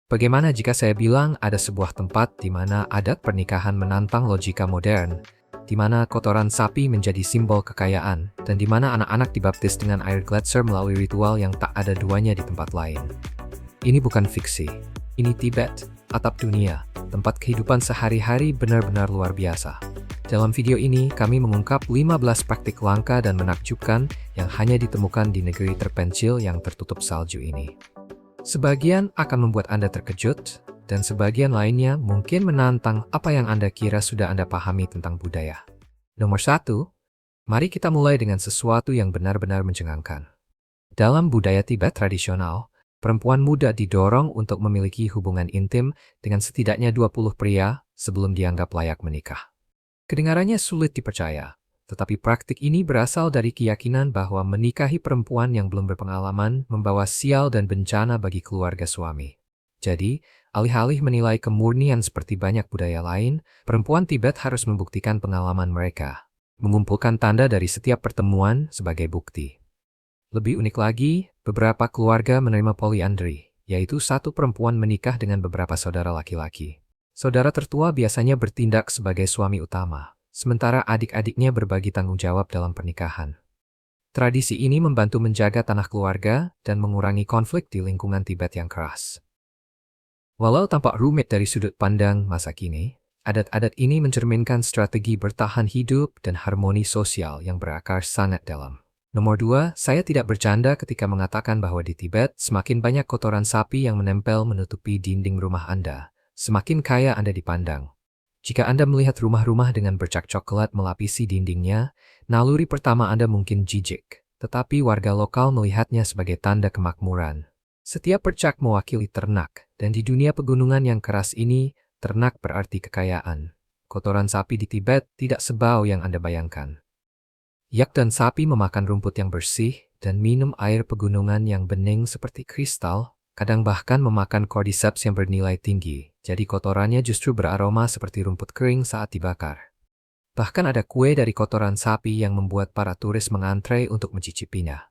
Bagaimana jika saya bilang ada sebuah tempat di mana adat pernikahan menantang logika modern, di mana kotoran sapi menjadi simbol kekayaan, dan di mana anak-anak dibaptis dengan air gletser melalui ritual yang tak ada duanya di tempat lain? Ini bukan fiksi. Ini Tibet, atap dunia, tempat kehidupan sehari-hari benar-benar luar biasa. Dalam video ini, kami mengungkap 15 praktik langka dan menakjubkan yang hanya ditemukan di negeri terpencil yang tertutup salju ini. Sebagian akan membuat Anda terkejut, dan sebagian lainnya mungkin menantang apa yang Anda kira sudah Anda pahami tentang budaya. Nomor 1, mari kita mulai dengan sesuatu yang benar-benar mencengangkan. Dalam budaya Tibet tradisional, perempuan muda didorong untuk memiliki hubungan intim dengan setidaknya 20 pria sebelum dianggap layak menikah. Kedengarannya sulit dipercaya, tetapi praktik ini berasal dari keyakinan bahwa menikahi perempuan yang belum berpengalaman membawa sial dan bencana bagi keluarga suami. Jadi, alih-alih menilai kemurnian seperti banyak budaya lain, perempuan Tibet harus membuktikan pengalaman mereka, mengumpulkan tanda dari setiap pertemuan sebagai bukti. Lebih unik lagi, beberapa keluarga menerima polyandry, yaitu satu perempuan menikah dengan beberapa saudara laki-laki. Saudara tertua biasanya bertindak sebagai suami utama, sementara adik-adiknya berbagi tanggung jawab dalam pernikahan. Tradisi ini membantu menjaga tanah keluarga dan mengurangi konflik di lingkungan Tibet yang keras. Walau tampak rumit dari sudut pandang masa kini, adat-adat ini mencerminkan strategi bertahan hidup dan harmoni sosial yang berakar sangat dalam. Nomor 2, saya tidak bercanda ketika mengatakan bahwa di Tibet semakin banyak kotoran sapi yang menempel menutupi dinding rumah Anda, semakin kaya Anda dipandang. Jika Anda melihat rumah-rumah dengan bercak coklat melapisi dindingnya, naluri pertama Anda mungkin jijik, tetapi warga lokal melihatnya sebagai tanda kemakmuran. Setiap bercak mewakili ternak, dan di dunia pegunungan yang keras ini, ternak berarti kekayaan. Kotoran sapi di Tibet tidak sebau yang Anda bayangkan. Yak dan sapi memakan rumput yang bersih dan minum air pegunungan yang bening seperti kristal, kadang bahkan memakan cordyceps yang bernilai tinggi, jadi kotorannya justru beraroma seperti rumput kering saat dibakar. Bahkan ada kue dari kotoran sapi yang membuat para turis mengantre untuk mencicipinya.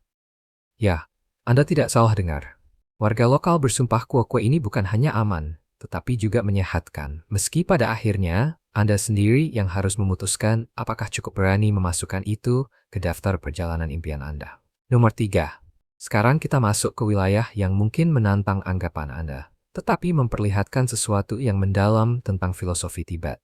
Ya, Anda tidak salah dengar. Warga lokal bersumpah kue-kue ini bukan hanya aman, tetapi juga menyehatkan. Meski pada akhirnya, Anda sendiri yang harus memutuskan apakah cukup berani memasukkan itu ke daftar perjalanan impian Anda. Nomor 3. Sekarang kita masuk ke wilayah yang mungkin menantang anggapan Anda, tetapi memperlihatkan sesuatu yang mendalam tentang filosofi Tibet.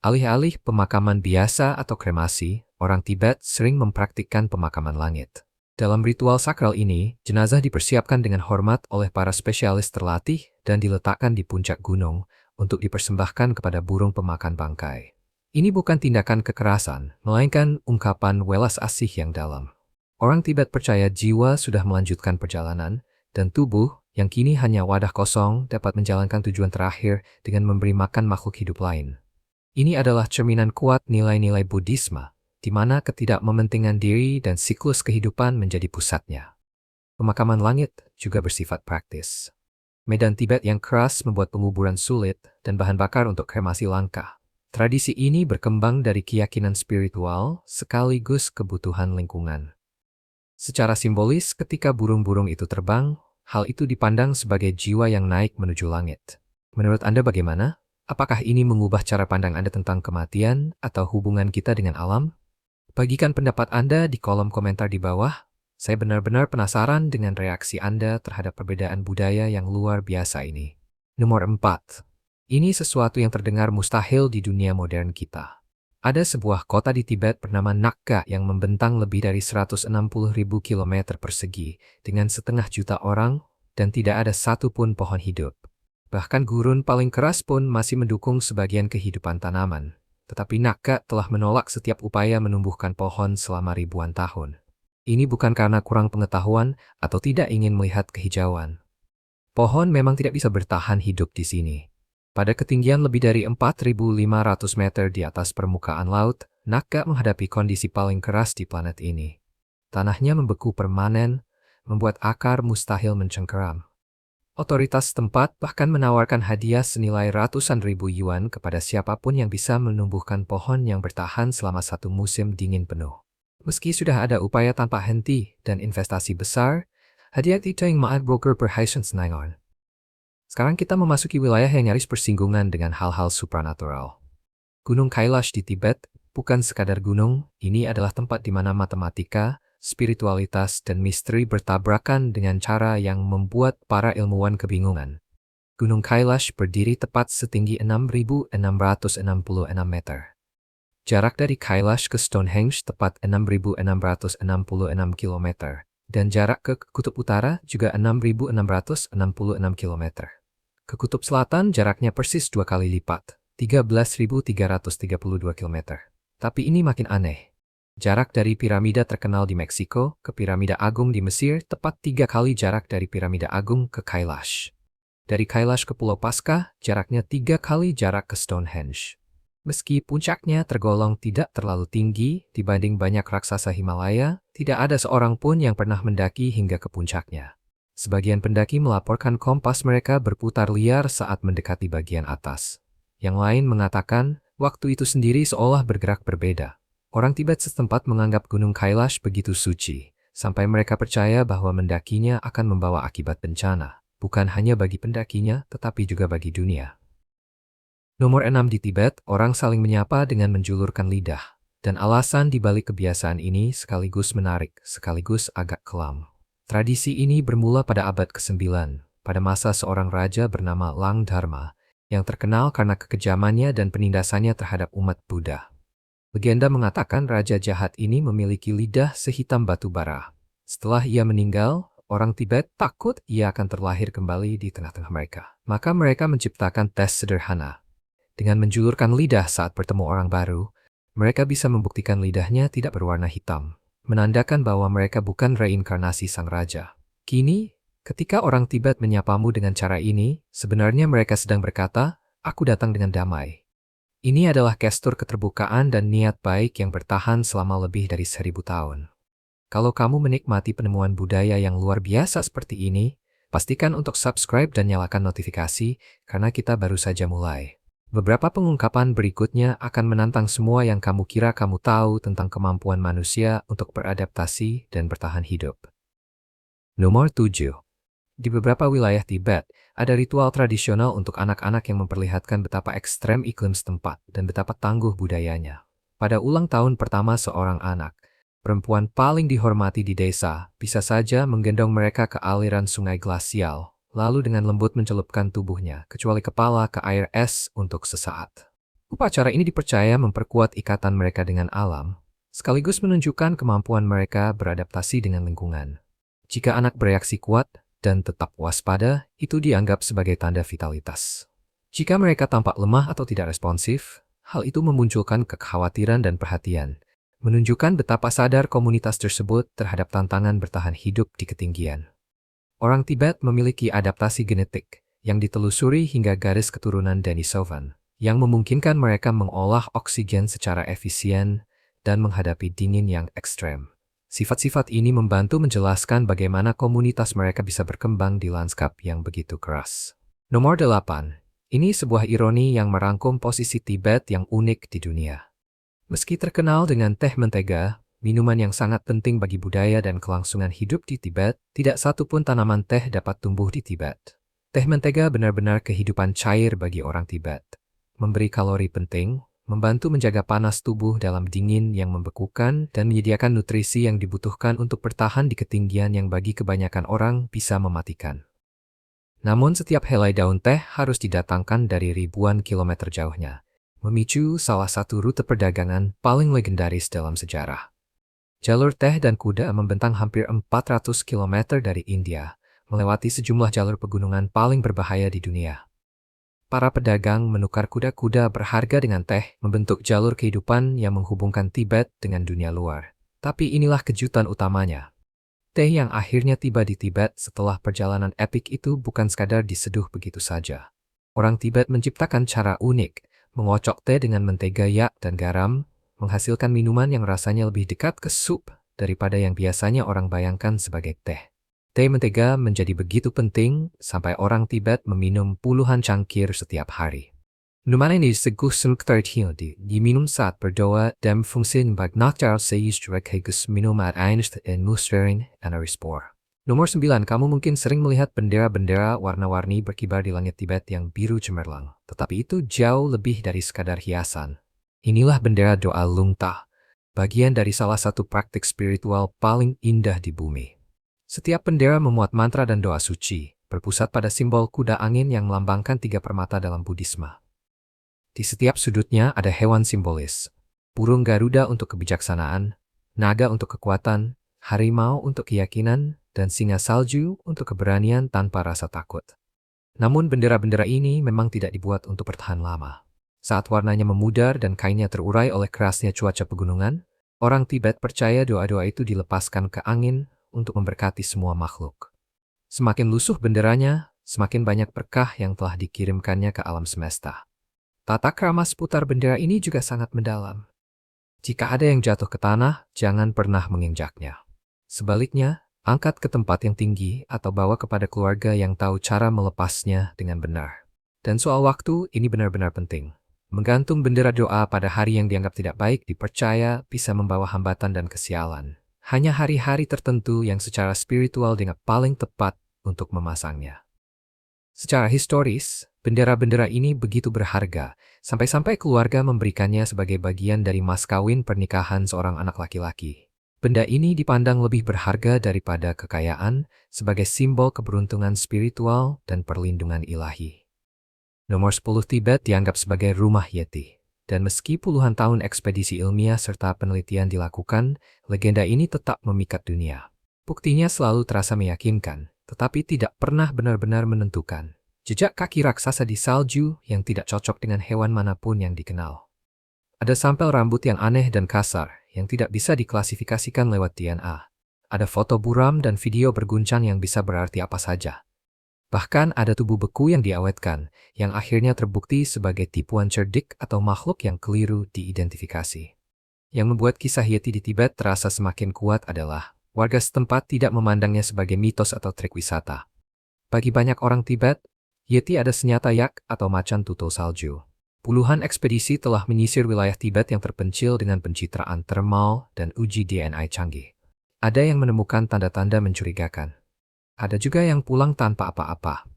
Alih-alih pemakaman biasa atau kremasi, orang Tibet sering mempraktikkan pemakaman langit. Dalam ritual sakral ini, jenazah dipersiapkan dengan hormat oleh para spesialis terlatih dan diletakkan di puncak gunung untuk dipersembahkan kepada burung pemakan bangkai. Ini bukan tindakan kekerasan, melainkan ungkapan welas asih yang dalam. Orang Tibet percaya jiwa sudah melanjutkan perjalanan, dan tubuh, yang kini hanya wadah kosong, dapat menjalankan tujuan terakhir dengan memberi makan makhluk hidup lain. Ini adalah cerminan kuat nilai-nilai Buddhisme, di mana ketidakmementingan diri dan siklus kehidupan menjadi pusatnya. Pemakaman langit juga bersifat praktis. Medan Tibet yang keras membuat penguburan sulit dan bahan bakar untuk kremasi langka. Tradisi ini berkembang dari keyakinan spiritual sekaligus kebutuhan lingkungan. Secara simbolis, ketika burung-burung itu terbang, hal itu dipandang sebagai jiwa yang naik menuju langit. Menurut Anda bagaimana? Apakah ini mengubah cara pandang Anda tentang kematian atau hubungan kita dengan alam? Bagikan pendapat Anda di kolom komentar di bawah. Saya benar-benar penasaran dengan reaksi Anda terhadap perbedaan budaya yang luar biasa ini. Nomor 4. Ini sesuatu yang terdengar mustahil di dunia modern kita. Ada sebuah kota di Tibet bernama Nakka yang membentang lebih dari 160.000 km persegi dengan 500 juta orang dan tidak ada satupun pohon hidup. Bahkan gurun paling keras pun masih mendukung sebagian kehidupan tanaman. Tetapi Nakka telah menolak setiap upaya menumbuhkan pohon selama ribuan tahun. Ini bukan karena kurang pengetahuan atau tidak ingin melihat kehijauan. Pohon memang tidak bisa bertahan hidup di sini. Pada ketinggian lebih dari 4.500 meter di atas permukaan laut, Nakka menghadapi kondisi paling keras di planet ini. Tanahnya membeku permanen, membuat akar mustahil mencengkeram. Otoritas setempat bahkan menawarkan hadiah senilai ratusan ribu yuan kepada siapapun yang bisa menumbuhkan pohon yang bertahan selama satu musim dingin penuh. Meski sudah ada upaya tanpa henti dan investasi besar, hadiah itu yang maat broker perhatian senangon. Sekarang kita memasuki wilayah yang nyaris bersinggungan dengan hal-hal supranatural. Gunung Kailash di Tibet bukan sekadar gunung, ini adalah tempat di mana matematika, spiritualitas, dan misteri bertabrakan dengan cara yang membuat para ilmuwan kebingungan. Gunung Kailash berdiri tepat setinggi 6.666 meter. Jarak dari Kailash ke Stonehenge tepat 6.666 km, dan jarak ke Kutub Utara juga 6.666 km. Ke Kutub Selatan jaraknya persis 2 kali lipat, 13.332 km. Tapi ini makin aneh. Jarak dari piramida terkenal di Meksiko ke piramida agung di Mesir tepat 3 kali jarak dari piramida agung ke Kailash. Dari Kailash ke Pulau Paskah, jaraknya 3 kali jarak ke Stonehenge. Meski puncaknya tergolong tidak terlalu tinggi dibanding banyak raksasa Himalaya, tidak ada seorang pun yang pernah mendaki hingga ke puncaknya. Sebagian pendaki melaporkan kompas mereka berputar liar saat mendekati bagian atas. Yang lain mengatakan, waktu itu sendiri seolah bergerak berbeda. Orang Tibet setempat menganggap Gunung Kailash begitu suci, sampai mereka percaya bahwa mendakinya akan membawa akibat bencana, bukan hanya bagi pendakinya, tetapi juga bagi dunia. Nomor 6 di Tibet, orang saling menyapa dengan menjulurkan lidah, dan alasan di balik kebiasaan ini sekaligus menarik, sekaligus agak kelam. Tradisi ini bermula pada abad ke-9, pada masa seorang raja bernama Lang Dharma, yang terkenal karena kekejamannya dan penindasannya terhadap umat Buddha. Legenda mengatakan raja jahat ini memiliki lidah sehitam batu bara. Setelah ia meninggal, orang Tibet takut ia akan terlahir kembali di tengah-tengah mereka. Maka mereka menciptakan tes sederhana. Dengan menjulurkan lidah saat bertemu orang baru, mereka bisa membuktikan lidahnya tidak berwarna hitam, menandakan bahwa mereka bukan reinkarnasi sang raja. Kini, ketika orang Tibet menyapamu dengan cara ini, sebenarnya mereka sedang berkata, "Aku datang dengan damai." Ini adalah gestur keterbukaan dan niat baik yang bertahan selama lebih dari 1000 tahun. Kalau kamu menikmati penemuan budaya yang luar biasa seperti ini, pastikan untuk subscribe dan nyalakan notifikasi, karena kita baru saja mulai. Beberapa pengungkapan berikutnya akan menantang semua yang kamu kira kamu tahu tentang kemampuan manusia untuk beradaptasi dan bertahan hidup. Nomor 7. Di beberapa wilayah Tibet, ada ritual tradisional untuk anak-anak yang memperlihatkan betapa ekstrem iklim setempat dan betapa tangguh budayanya. Pada ulang tahun pertama seorang anak, perempuan paling dihormati di desa bisa saja menggendong mereka ke aliran sungai glasial, lalu dengan lembut mencelupkan tubuhnya, kecuali kepala, ke air es untuk sesaat. Upacara ini dipercaya memperkuat ikatan mereka dengan alam, sekaligus menunjukkan kemampuan mereka beradaptasi dengan lingkungan. Jika anak bereaksi kuat dan tetap waspada, itu dianggap sebagai tanda vitalitas. Jika mereka tampak lemah atau tidak responsif, hal itu memunculkan kekhawatiran dan perhatian, menunjukkan betapa sadar komunitas tersebut terhadap tantangan bertahan hidup di ketinggian. Orang Tibet memiliki adaptasi genetik yang ditelusuri hingga garis keturunan Denisovan, yang memungkinkan mereka mengolah oksigen secara efisien dan menghadapi dingin yang ekstrem. Sifat-sifat ini membantu menjelaskan bagaimana komunitas mereka bisa berkembang di lanskap yang begitu keras. Nomor 8. Ini sebuah ironi yang merangkum posisi Tibet yang unik di dunia. Meski terkenal dengan teh mentega, minuman yang sangat penting bagi budaya dan kelangsungan hidup di Tibet, tidak satu pun tanaman teh dapat tumbuh di Tibet. Teh mentega benar-benar kehidupan cair bagi orang Tibet. Memberi kalori penting, membantu menjaga panas tubuh dalam dingin yang membekukan, dan menyediakan nutrisi yang dibutuhkan untuk bertahan di ketinggian yang bagi kebanyakan orang bisa mematikan. Namun setiap helai daun teh harus didatangkan dari ribuan kilometer jauhnya, memicu salah satu rute perdagangan paling legendaris dalam sejarah. Jalur teh dan kuda membentang hampir 400 km dari India, melewati sejumlah jalur pegunungan paling berbahaya di dunia. Para pedagang menukar kuda-kuda berharga dengan teh, membentuk jalur kehidupan yang menghubungkan Tibet dengan dunia luar. Tapi inilah kejutan utamanya. Teh yang akhirnya tiba di Tibet setelah perjalanan epik itu bukan sekadar diseduh begitu saja. Orang Tibet menciptakan cara unik, mengocok teh dengan mentega yak dan garam, menghasilkan minuman yang rasanya lebih dekat ke sup daripada yang biasanya orang bayangkan sebagai teh. Teh mentega menjadi begitu penting sampai orang Tibet meminum puluhan cangkir setiap hari. Minuman ini seguh diminum saat berdoa dan fungsi sebagai naktar seius minum at einst en musferin anarispor. Nomor 9, kamu mungkin sering melihat bendera-bendera warna-warni berkibar di langit Tibet yang biru cemerlang. Tetapi itu jauh lebih dari sekadar hiasan. Inilah bendera doa Lungtah, bagian dari salah satu praktik spiritual paling indah di bumi. Setiap bendera memuat mantra dan doa suci, berpusat pada simbol kuda angin yang melambangkan 3 permata dalam Buddhisme. Di setiap sudutnya ada hewan simbolis. Burung Garuda untuk kebijaksanaan, naga untuk kekuatan, harimau untuk keyakinan, dan singa salju untuk keberanian tanpa rasa takut. Namun bendera-bendera ini memang tidak dibuat untuk bertahan lama. Saat warnanya memudar dan kainnya terurai oleh kerasnya cuaca pegunungan, orang Tibet percaya doa-doa itu dilepaskan ke angin untuk memberkati semua makhluk. Semakin lusuh benderanya, semakin banyak berkah yang telah dikirimkannya ke alam semesta. Tata krama seputar bendera ini juga sangat mendalam. Jika ada yang jatuh ke tanah, jangan pernah menginjaknya. Sebaliknya, angkat ke tempat yang tinggi atau bawa kepada keluarga yang tahu cara melepasnya dengan benar. Dan soal waktu, ini benar-benar penting. Menggantung bendera doa pada hari yang dianggap tidak baik dipercaya bisa membawa hambatan dan kesialan. Hanya hari-hari tertentu yang secara spiritual dianggap paling tepat untuk memasangnya. Secara historis, bendera-bendera ini begitu berharga, sampai-sampai keluarga memberikannya sebagai bagian dari mas kawin pernikahan seorang anak laki-laki. Benda ini dipandang lebih berharga daripada kekayaan sebagai simbol keberuntungan spiritual dan perlindungan ilahi. Nomor 10, Tibet dianggap sebagai rumah Yeti. Dan meski puluhan tahun ekspedisi ilmiah serta penelitian dilakukan, legenda ini tetap memikat dunia. Buktinya selalu terasa meyakinkan, tetapi tidak pernah benar-benar menentukan. Jejak kaki raksasa di salju yang tidak cocok dengan hewan manapun yang dikenal. Ada sampel rambut yang aneh dan kasar yang tidak bisa diklasifikasikan lewat DNA. Ada foto buram dan video berguncang yang bisa berarti apa saja. Bahkan ada tubuh beku yang diawetkan, yang akhirnya terbukti sebagai tipuan cerdik atau makhluk yang keliru diidentifikasi. Yang membuat kisah Yeti di Tibet terasa semakin kuat adalah, warga setempat tidak memandangnya sebagai mitos atau trik wisata. Bagi banyak orang Tibet, Yeti ada senjata yak atau macan tutul salju. Puluhan ekspedisi telah menyisir wilayah Tibet yang terpencil dengan pencitraan termal dan uji DNA canggih. Ada yang menemukan tanda-tanda mencurigakan. Ada juga yang pulang tanpa apa-apa.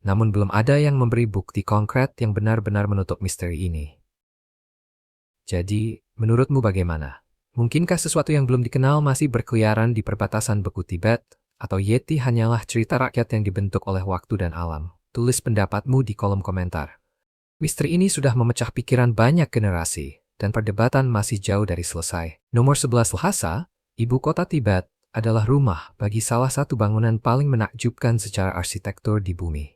Namun belum ada yang memberi bukti konkret yang benar-benar menutup misteri ini. Jadi, menurutmu bagaimana? Mungkinkah sesuatu yang belum dikenal masih berkeliaran di perbatasan beku Tibet? Atau Yeti hanyalah cerita rakyat yang dibentuk oleh waktu dan alam? Tulis pendapatmu di kolom komentar. Misteri ini sudah memecah pikiran banyak generasi, dan perdebatan masih jauh dari selesai. Nomor 11, Lhasa, ibu kota Tibet, adalah rumah bagi salah satu bangunan paling menakjubkan secara arsitektur di bumi.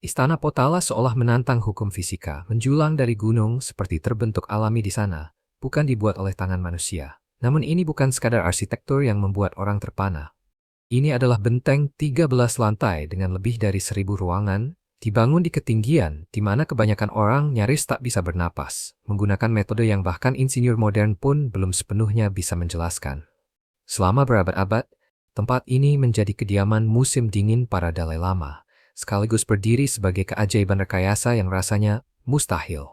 Istana Potala seolah menantang hukum fisika, menjulang dari gunung seperti terbentuk alami di sana, bukan dibuat oleh tangan manusia. Namun ini bukan sekadar arsitektur yang membuat orang terpana. Ini adalah benteng 13 lantai dengan lebih dari 1.000 ruangan, dibangun di ketinggian di mana kebanyakan orang nyaris tak bisa bernapas, menggunakan metode yang bahkan insinyur modern pun belum sepenuhnya bisa menjelaskan. Selama berabad-abad, tempat ini menjadi kediaman musim dingin para Dalai Lama, sekaligus berdiri sebagai keajaiban rekayasa yang rasanya mustahil.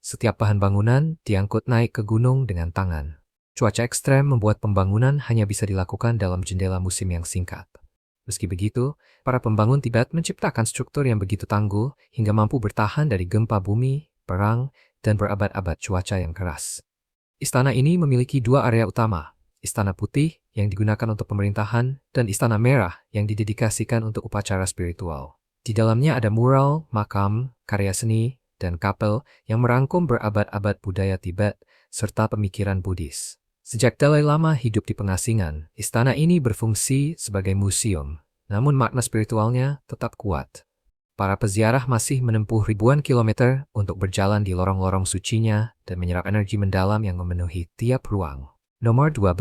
Setiap bahan bangunan diangkut naik ke gunung dengan tangan. Cuaca ekstrem membuat pembangunan hanya bisa dilakukan dalam jendela musim yang singkat. Meski begitu, para pembangun Tibet menciptakan struktur yang begitu tangguh hingga mampu bertahan dari gempa bumi, perang, dan berabad-abad cuaca yang keras. Istana ini memiliki 2 area utama. Istana Putih yang digunakan untuk pemerintahan dan Istana Merah yang didedikasikan untuk upacara spiritual. Di dalamnya ada mural, makam, karya seni, dan kapel yang merangkum berabad-abad budaya Tibet serta pemikiran Buddhis. Sejak Dalai Lama hidup di pengasingan, istana ini berfungsi sebagai museum, namun makna spiritualnya tetap kuat. Para peziarah masih menempuh ribuan kilometer untuk berjalan di lorong-lorong sucinya dan menyerap energi mendalam yang memenuhi tiap ruang. Nomor 12.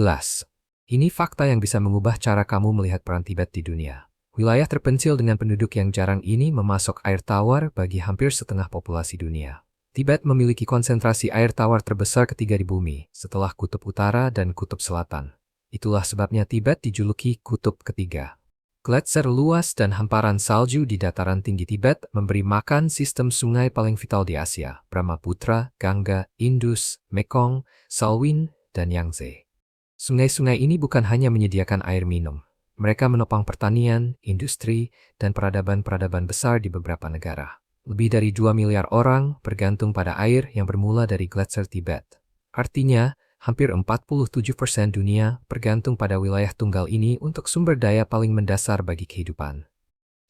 Ini fakta yang bisa mengubah cara kamu melihat peran Tibet di dunia. Wilayah terpencil dengan penduduk yang jarang ini memasok air tawar bagi hampir setengah populasi dunia. Tibet memiliki konsentrasi air tawar terbesar ketiga di bumi, setelah Kutub Utara dan Kutub Selatan. Itulah sebabnya Tibet dijuluki Kutub Ketiga. Gletser luas dan hamparan salju di dataran tinggi Tibet memberi makan sistem sungai paling vital di Asia, Brahmaputra, Gangga, Indus, Mekong, Salween, dan Yangtze. Sungai-sungai ini bukan hanya menyediakan air minum. Mereka menopang pertanian, industri, dan peradaban-peradaban besar di beberapa negara. Lebih dari 2 miliar orang bergantung pada air yang bermula dari gletser Tibet. Artinya, hampir 47% dunia bergantung pada wilayah tunggal ini untuk sumber daya paling mendasar bagi kehidupan.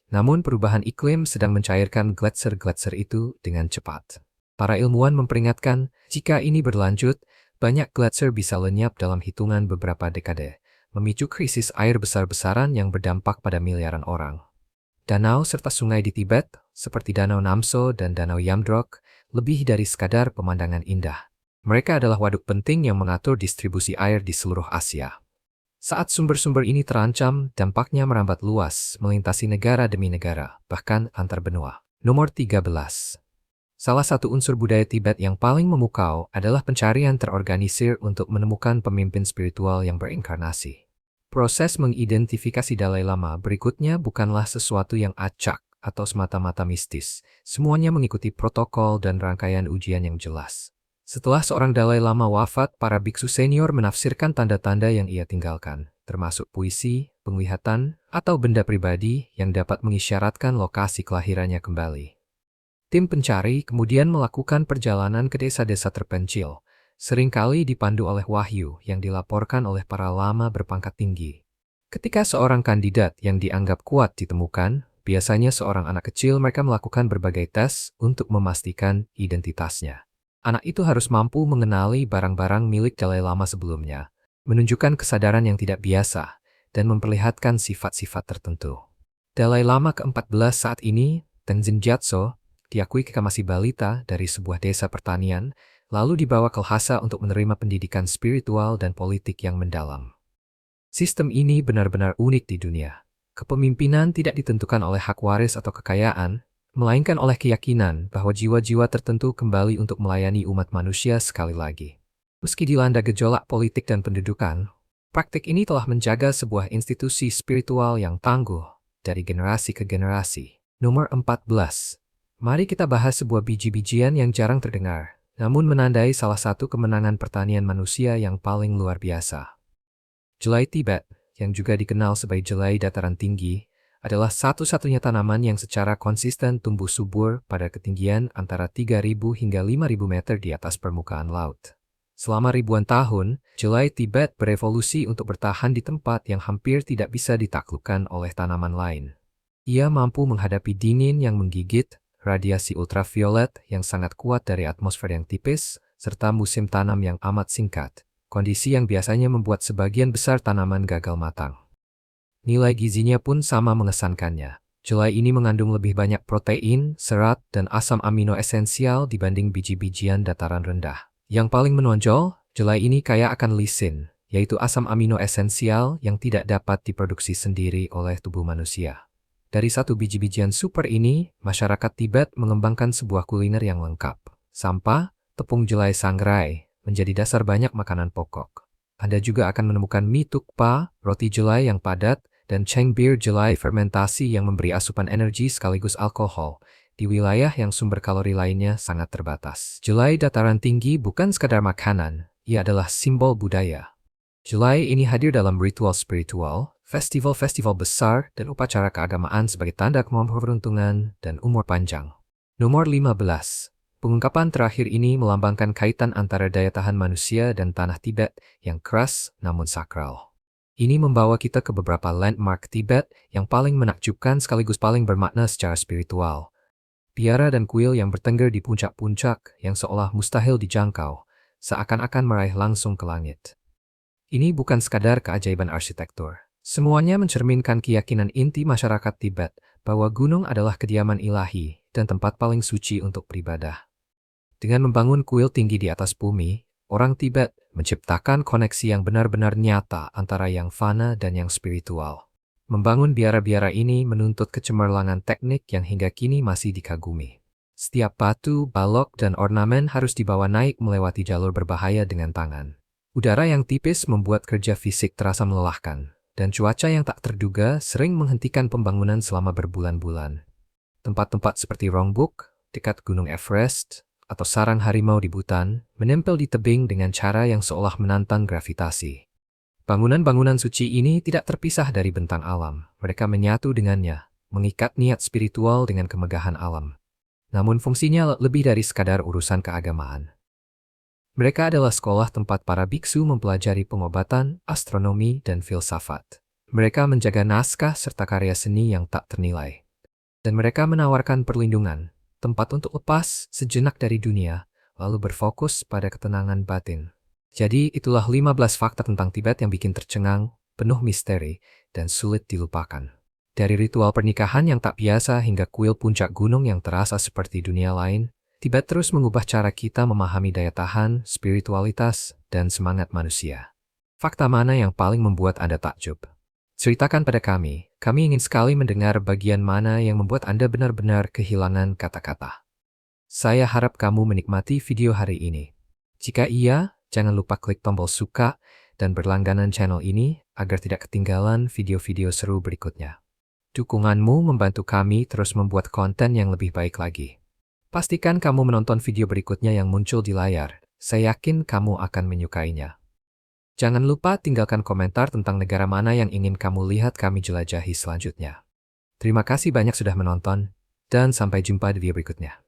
Namun perubahan iklim sedang mencairkan gletser-gletser itu dengan cepat. Para ilmuwan memperingatkan, jika ini berlanjut, banyak gletser bisa lenyap dalam hitungan beberapa dekade, memicu krisis air besar-besaran yang berdampak pada miliaran orang. Danau serta sungai di Tibet, seperti Danau Namso dan Danau Yamdrok, lebih dari sekadar pemandangan indah. Mereka adalah waduk penting yang mengatur distribusi air di seluruh Asia. Saat sumber-sumber ini terancam, dampaknya merambat luas, melintasi negara demi negara, bahkan antar benua. Nomor 13. Salah satu unsur budaya Tibet yang paling memukau adalah pencarian terorganisir untuk menemukan pemimpin spiritual yang berinkarnasi. Proses mengidentifikasi Dalai Lama berikutnya bukanlah sesuatu yang acak atau semata-mata mistis. Semuanya mengikuti protokol dan rangkaian ujian yang jelas. Setelah seorang Dalai Lama wafat, para biksu senior menafsirkan tanda-tanda yang ia tinggalkan, termasuk puisi, penglihatan, atau benda pribadi yang dapat mengisyaratkan lokasi kelahirannya kembali. Tim pencari kemudian melakukan perjalanan ke desa-desa terpencil, seringkali dipandu oleh wahyu yang dilaporkan oleh para lama berpangkat tinggi. Ketika seorang kandidat yang dianggap kuat ditemukan, biasanya seorang anak kecil mereka melakukan berbagai tes untuk memastikan identitasnya. Anak itu harus mampu mengenali barang-barang milik Dalai Lama sebelumnya, menunjukkan kesadaran yang tidak biasa, dan memperlihatkan sifat-sifat tertentu. Dalai Lama ke-14 saat ini, Tenzin Gyatso, diakui ketika masih balita dari sebuah desa pertanian, lalu dibawa ke Lhasa untuk menerima pendidikan spiritual dan politik yang mendalam. Sistem ini benar-benar unik di dunia. Kepemimpinan tidak ditentukan oleh hak waris atau kekayaan, melainkan oleh keyakinan bahwa jiwa-jiwa tertentu kembali untuk melayani umat manusia sekali lagi. Meski dilanda gejolak politik dan pendudukan, praktik ini telah menjaga sebuah institusi spiritual yang tangguh dari generasi ke generasi. Nomor 14. Mari kita bahas sebuah biji-bijian yang jarang terdengar, namun menandai salah satu kemenangan pertanian manusia yang paling luar biasa. Jelai Tibet, yang juga dikenal sebagai jelai dataran tinggi, adalah satu-satunya tanaman yang secara konsisten tumbuh subur pada ketinggian antara 3.000 hingga 5.000 meter di atas permukaan laut. Selama ribuan tahun, jelai Tibet berevolusi untuk bertahan di tempat yang hampir tidak bisa ditaklukkan oleh tanaman lain. Ia mampu menghadapi dingin yang menggigit, radiasi ultraviolet yang sangat kuat dari atmosfer yang tipis, serta musim tanam yang amat singkat, kondisi yang biasanya membuat sebagian besar tanaman gagal matang. Nilai gizinya pun sama mengesankannya. Jelai ini mengandung lebih banyak protein, serat, dan asam amino esensial dibanding biji-bijian dataran rendah. Yang paling menonjol, jelai ini kaya akan lisin, yaitu asam amino esensial yang tidak dapat diproduksi sendiri oleh tubuh manusia. Dari satu biji-bijian super ini, masyarakat Tibet mengembangkan sebuah kuliner yang lengkap. Sampah, tepung jelai sangrai, menjadi dasar banyak makanan pokok. Anda juga akan menemukan mie tukpa, roti jelai yang padat, dan cengbir jelai fermentasi yang memberi asupan energi sekaligus alkohol di wilayah yang sumber kalori lainnya sangat terbatas. Jelai dataran tinggi bukan sekadar makanan, ia adalah simbol budaya. Jelai ini hadir dalam ritual spiritual, festival-festival besar, dan upacara keagamaan sebagai tanda keberuntungan dan umur panjang. Nomor 15. Pengungkapan terakhir ini melambangkan kaitan antara daya tahan manusia dan tanah Tibet yang keras namun sakral. Ini membawa kita ke beberapa landmark Tibet yang paling menakjubkan sekaligus paling bermakna secara spiritual. Biara dan kuil yang bertengger di puncak-puncak yang seolah mustahil dijangkau, seakan-akan meraih langsung ke langit. Ini bukan sekadar keajaiban arsitektur. Semuanya mencerminkan keyakinan inti masyarakat Tibet bahwa gunung adalah kediaman ilahi dan tempat paling suci untuk beribadah. Dengan membangun kuil tinggi di atas bumi, orang Tibet menciptakan koneksi yang benar-benar nyata antara yang fana dan yang spiritual. Membangun biara-biara ini menuntut kecemerlangan teknik yang hingga kini masih dikagumi. Setiap batu, balok, dan ornamen harus dibawa naik melewati jalur berbahaya dengan tangan. Udara yang tipis membuat kerja fisik terasa melelahkan, dan cuaca yang tak terduga sering menghentikan pembangunan selama berbulan-bulan. Tempat-tempat seperti Rongbuk, dekat Gunung Everest, atau sarang harimau di Bhutan, menempel di tebing dengan cara yang seolah menantang gravitasi. Bangunan-bangunan suci ini tidak terpisah dari bentang alam. Mereka menyatu dengannya, mengikat niat spiritual dengan kemegahan alam. Namun fungsinya lebih dari sekadar urusan keagamaan. Mereka adalah sekolah tempat para biksu mempelajari pengobatan, astronomi, dan filsafat. Mereka menjaga naskah serta karya seni yang tak ternilai. Dan mereka menawarkan perlindungan, tempat untuk lepas sejenak dari dunia, lalu berfokus pada ketenangan batin. Jadi itulah 15 fakta tentang Tibet yang bikin tercengang, penuh misteri, dan sulit dilupakan. Dari ritual pernikahan yang tak biasa hingga kuil puncak gunung yang terasa seperti dunia lain, Tibet terus mengubah cara kita memahami daya tahan, spiritualitas, dan semangat manusia. Fakta mana yang paling membuat Anda takjub? Ceritakan pada kami ingin sekali mendengar bagian mana yang membuat Anda benar-benar kehilangan kata-kata. Saya harap kamu menikmati video hari ini. Jika iya, jangan lupa klik tombol suka dan berlangganan channel ini agar tidak ketinggalan video-video seru berikutnya. Dukunganmu membantu kami terus membuat konten yang lebih baik lagi. Pastikan kamu menonton video berikutnya yang muncul di layar. Saya yakin kamu akan menyukainya. Jangan lupa tinggalkan komentar tentang negara mana yang ingin kamu lihat kami jelajahi selanjutnya. Terima kasih banyak sudah menonton, dan sampai jumpa di video berikutnya.